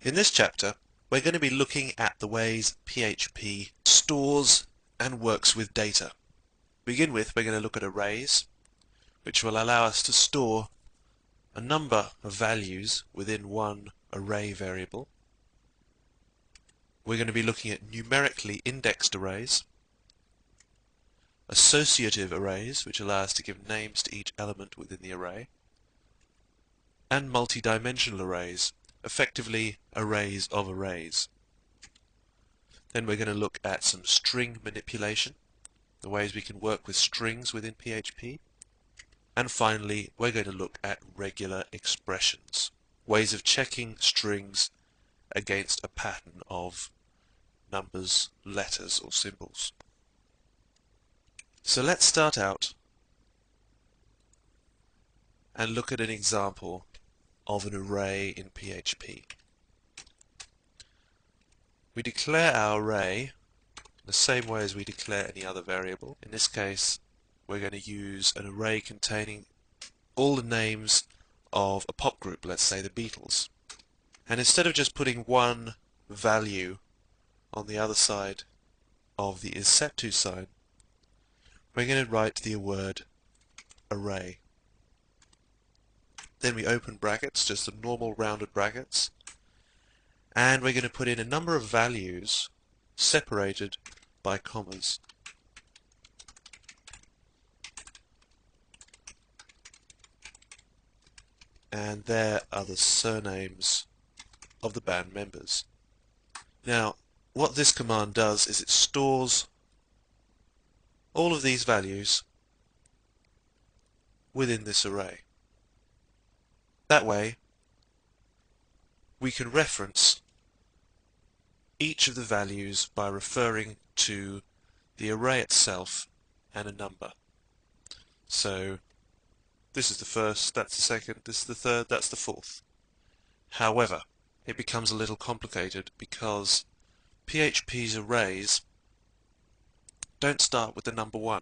In this chapter, we're going to be looking at the ways PHP stores and works with data. To begin with, we're going to look at arrays, which will allow us to store a number of values within one array variable. We're going to be looking at numerically indexed arrays, associative arrays, which allow us to give names to each element within the array, and multi-dimensional arrays, effectively arrays of arrays. Then we're going to look at some string manipulation, the ways we can work with strings within PHP. And finally, we're going to look at regular expressions, ways of checking strings against a pattern of numbers, letters, or symbols. So let's start out and look at an example of an array in PHP. We declare our array the same way as we declare any other variable. In this case, we're going to use an array containing all the names of a pop group, let's say the Beatles. And instead of just putting one value on the other side of the is_set_to sign, we're going to write the word array. Then we open brackets, just the normal rounded brackets, and we're going to put in a number of values separated by commas. And there are the surnames of the band members. Now, what this command does is it stores all of these values within this array. That way, we can reference each of the values by referring to the array itself and a number. So, this is the first, that's the second, this is the third, that's the fourth. However, it becomes a little complicated because PHP's arrays don't start with the number 1.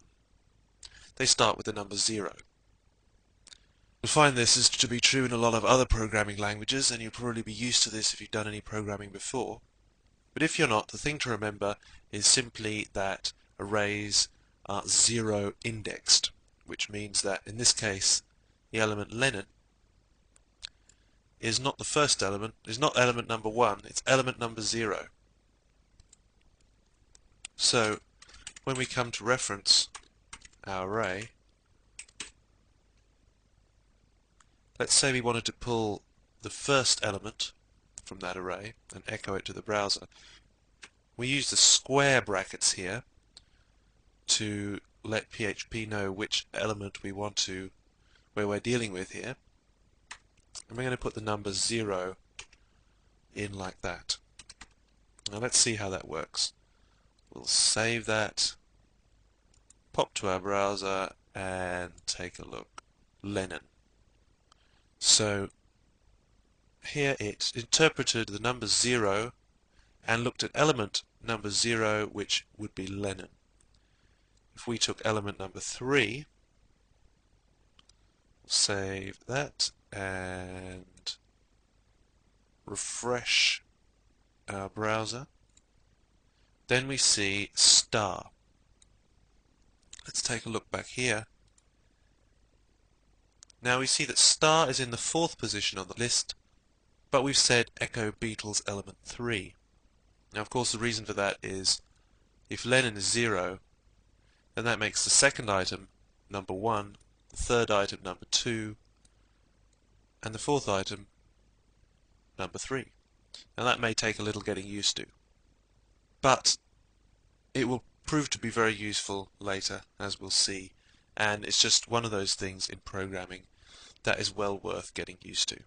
They start with the number 0. You'll find this is to be true in a lot of other programming languages, and you'll probably be used to this if you've done any programming before. But if you're not, the thing to remember is simply that arrays are 0 indexed, which means that in this case the element Lennon is not the first element, is not element number 1, it's element number 0. So when we come to reference our array, let's say we wanted to pull the first element from that array and echo it to the browser. We use the square brackets here to let PHP know which element we want to, where we're dealing with here. And we're going to put the number 0 in like that. Now let's see how that works. We'll save that, pop to our browser and take a look. Lennon. So here it interpreted the number 0 and looked at element number 0, which would be Lennon. If we took element number 3, save that and refresh our browser, then we see star. Let's take a look back here. Now we see that star is in the 4th position on the list, but we've said echo Beatles element 3. Now of course the reason for that is if Lennon is 0, then that makes the second item number 1, the third item number 2, and the fourth item number 3. Now that may take a little getting used to, but it will prove to be very useful later, as we'll see, and it's just one of those things in programming that is well worth getting used to.